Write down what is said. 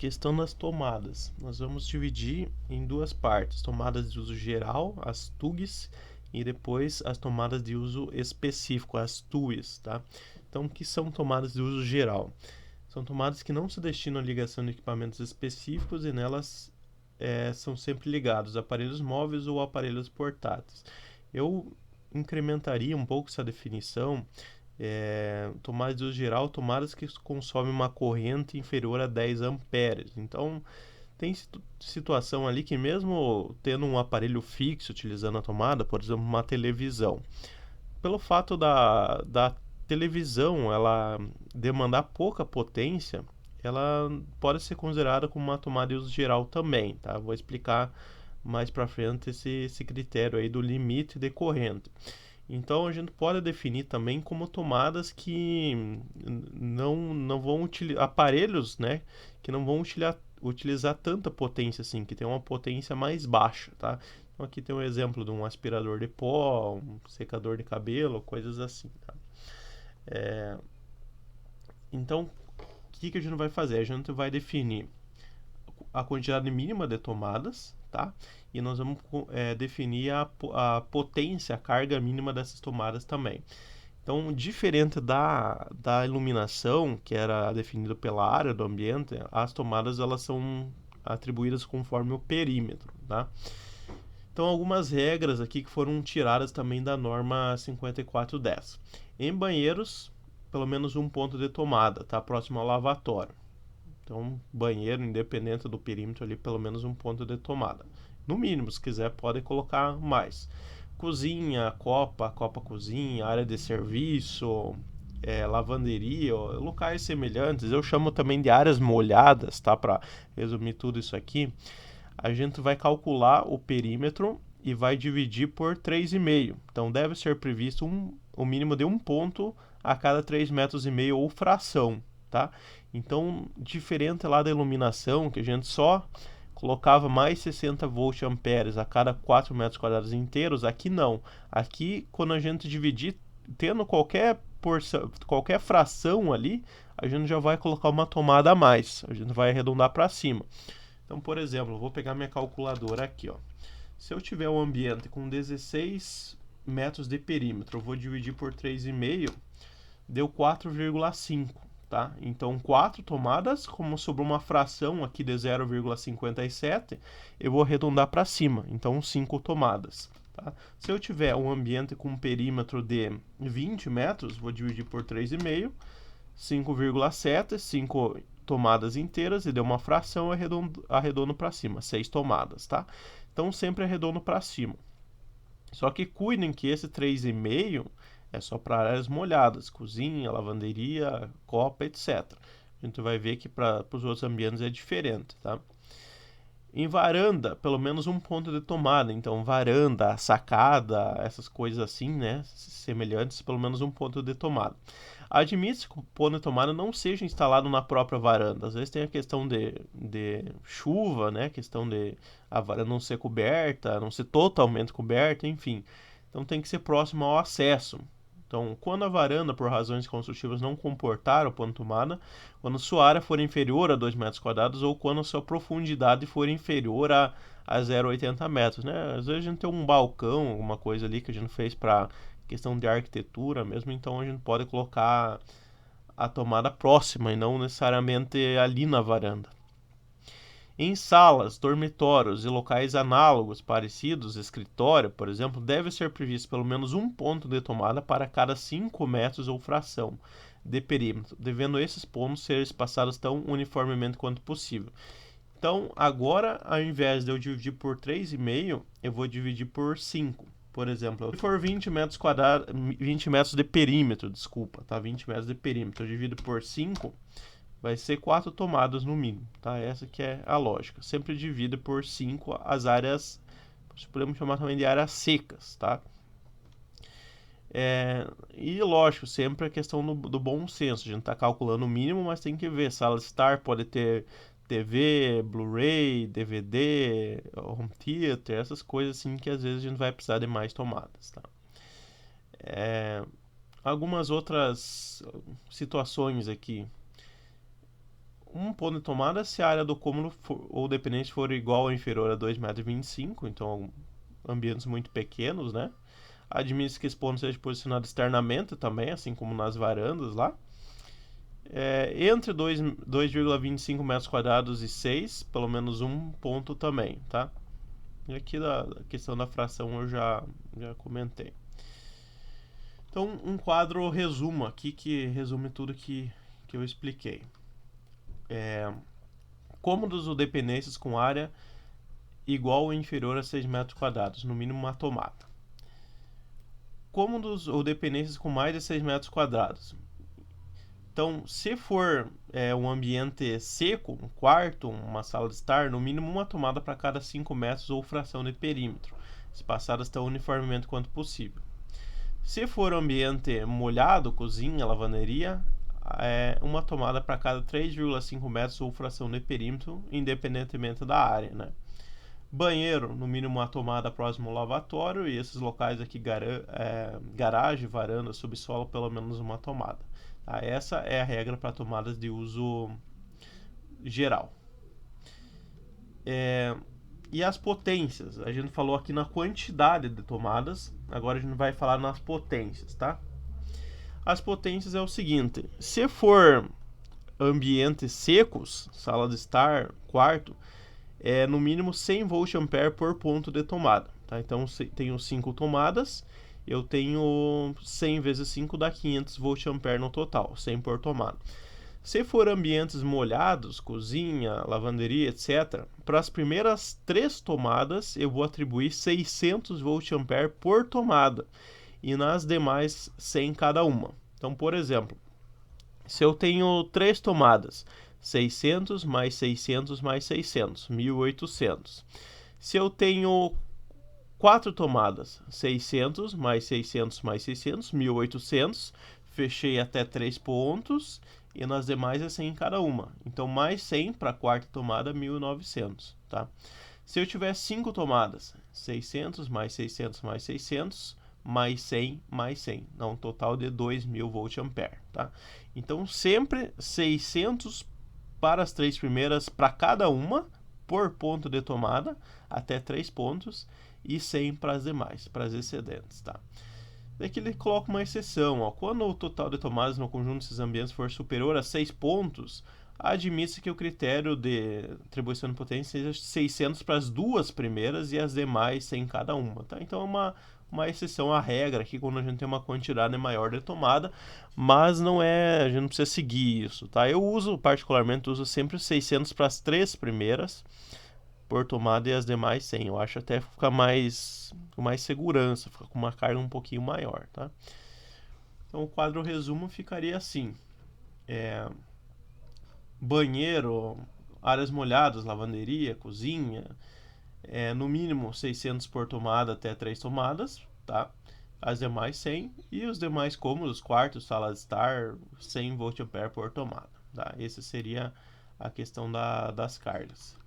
questão das tomadas. Nós vamos dividir em duas partes: tomadas de uso geral, as TUGs, e depois as tomadas de uso específico, as TUIs, tá? Então, o que são tomadas de uso geral? São tomadas que não se destinam à ligação de equipamentos específicos e nelas são sempre ligados aparelhos móveis ou aparelhos portáteis. Eu incrementaria um pouco essa definição. Tomadas de uso geral, tomadas que consomem uma corrente inferior a 10 amperes. Então, tem situação ali que mesmo tendo um aparelho fixo utilizando a tomada, por exemplo, uma televisão, pelo fato da televisão ela demandar pouca potência, ela pode ser considerada como uma tomada de uso geral também, tá? Vou explicar mais para frente esse critério aí do limite de corrente. Então a gente pode definir também como tomadas que não vão utilizar aparelhos, né, que não vão utilizar tanta potência assim, que tem uma potência mais baixa, tá? Então aqui tem um exemplo de um aspirador de pó, um secador de cabelo, coisas assim, tá? Então o que a gente vai fazer? A gente vai definir a quantidade mínima de tomadas, tá? E nós vamos definir a potência, a carga mínima dessas tomadas também. Então, diferente da iluminação, que era definida pela área do ambiente, as tomadas elas são atribuídas conforme o perímetro, tá? Então, algumas regras aqui que foram tiradas também da norma 5410. Em banheiros, pelo menos um ponto de tomada, tá? Próximo ao lavatório. Então, banheiro, independente do perímetro ali, pelo menos um ponto de tomada. No mínimo, se quiser, pode colocar mais. Cozinha, copa cozinha, área de serviço, lavanderia, locais semelhantes. Eu chamo também de áreas molhadas, tá? Para resumir tudo isso aqui. A gente vai calcular o perímetro e vai dividir por 3,5. Então, deve ser previsto o mínimo de um ponto a cada 3,5 metros ou fração, tá? Então, diferente lá da iluminação, que a gente só colocava mais 60 volts amperes a cada 4 metros quadrados inteiros, aqui não. Aqui, quando a gente dividir, tendo qualquer fração ali, a gente já vai colocar uma tomada a mais. A gente vai arredondar para cima. Então, por exemplo, eu vou pegar minha calculadora aqui, ó. Se eu tiver um ambiente com 16 metros de perímetro, eu vou dividir por 3,5, deu 4,5. Tá? Então, 4 tomadas, como sobrou uma fração aqui de 0,57, eu vou arredondar para cima, então 5 tomadas. Tá? Se eu tiver um ambiente com um perímetro de 20 metros, vou dividir por 3,5, 5,7, 5 tomadas inteiras, e deu uma fração, arredondo para cima, 6 tomadas. Tá? Então, sempre arredondo para cima. Só que cuidem que esse 3,5 é só para áreas molhadas, cozinha, lavanderia, copa, etc. A gente vai ver que para os outros ambientes é diferente, tá? Em varanda, pelo menos um ponto de tomada. Então, varanda, sacada, essas coisas assim, né? Semelhantes, pelo menos um ponto de tomada. Admite que o ponto de tomada não seja instalado na própria varanda. Às vezes tem a questão de chuva, né? A questão de a varanda não ser coberta, não ser totalmente coberta, enfim. Então tem que ser próximo ao acesso. Então, quando a varanda, por razões construtivas, não comportar o ponto de tomada, quando sua área for inferior a 2 metros quadrados ou quando a sua profundidade for inferior a 0,80 metros, né? Às vezes a gente tem um balcão, alguma coisa ali que a gente fez para questão de arquitetura mesmo, então a gente pode colocar a tomada próxima e não necessariamente ali na varanda. Em salas, dormitórios e locais análogos, parecidos, escritório, por exemplo, deve ser previsto pelo menos um ponto de tomada para cada 5 metros ou fração de perímetro, devendo esses pontos ser espaçados tão uniformemente quanto possível. Então, agora, ao invés de eu dividir por 3,5, eu vou dividir por 5. Por exemplo, se for 20 metros quadrados, 20 metros de perímetro, desculpa, tá? 20 metros de perímetro, eu divido por 5, vai ser 4 tomadas no mínimo, tá? Essa que é a lógica. Sempre divida por 5 as áreas, podemos chamar também de áreas secas, tá? E lógico, sempre a questão do bom senso. A gente está calculando o mínimo, mas tem que ver. Sala de estar pode ter TV, Blu-ray, DVD, home theater, essas coisas assim que às vezes a gente vai precisar de mais tomadas, tá? Algumas outras situações aqui. um ponto de tomada se a área do cômodo ou dependente for igual ou inferior a 2,25 m, então ambientes muito pequenos, né? Admite que esse ponto seja posicionado externamente também, assim como nas varandas lá. Entre 2,25 metros quadrados e 6, pelo menos um ponto também, tá? E aqui da questão da fração eu já comentei. Então, um quadro resumo aqui que resume tudo que eu expliquei. Cômodos ou dependências com área igual ou inferior a 6 metros quadrados, no mínimo uma tomada. Cômodos ou dependências com mais de 6 metros quadrados. Então, se for um ambiente seco, um quarto, uma sala de estar, no mínimo uma tomada para cada 5 metros ou fração de perímetro, espaçadas tão uniformemente quanto possível. Se for ambiente molhado, cozinha, lavanderia, uma tomada para cada 3,5 metros ou fração de perímetro, independentemente da área, né? Banheiro, no mínimo uma tomada próximo ao lavatório, e esses locais aqui, garagem, varanda, subsolo, pelo menos uma tomada. Tá? Essa é a regra para tomadas de uso geral. E as potências, a gente falou aqui na quantidade de tomadas, agora a gente vai falar nas potências, tá? As potências é o seguinte: se for ambientes secos, sala de estar, quarto, no mínimo 100 VA por ponto de tomada, tá? Então, tenho 5 tomadas, eu tenho 100 vezes 5 dá 500 VA no total, 100 por tomada. Se for ambientes molhados, cozinha, lavanderia, etc., para as primeiras 3 tomadas eu vou atribuir 600 VA por tomada e nas demais 100 cada uma. Então, por exemplo, se eu tenho 3 tomadas, 600 mais 600 mais 600, 1.800. Se eu tenho 4 tomadas, 600 mais 600 mais 600, 1.800. Fechei até 3 pontos e nas demais é 100 em cada uma. Então, mais 100 para a quarta tomada, 1.900, tá? Se eu tiver 5 tomadas, 600 mais 600 mais 600, mais 100 mais 100, dá um total de 2.000 VA, tá? Então, sempre 600 para as 3 primeiras, para cada uma, por ponto de tomada, até 3 pontos, e 100 para as demais, para as excedentes, tá? Daqui ele coloca uma exceção, ó. Quando o total de tomadas no conjunto desses ambientes for superior a 6 pontos, admite-se que o critério de atribuição de potência seja 600 para as 2 primeiras e as demais 100 cada uma, tá? Então é uma exceção à regra aqui quando a gente tem uma quantidade maior de tomada, mas não a gente não precisa seguir isso, tá? Eu particularmente uso sempre 600 para as 3 primeiras por tomada e as demais 100. Eu acho até que fica com mais segurança, fica com uma carga um pouquinho maior, tá? Então o quadro resumo ficaria assim: banheiro, áreas molhadas, lavanderia, cozinha, no mínimo 600 por tomada até 3 tomadas, tá? As demais 100 e os demais cômodos, quartos, sala de estar, 100 VA por tomada, tá? Essa seria a questão das cargas.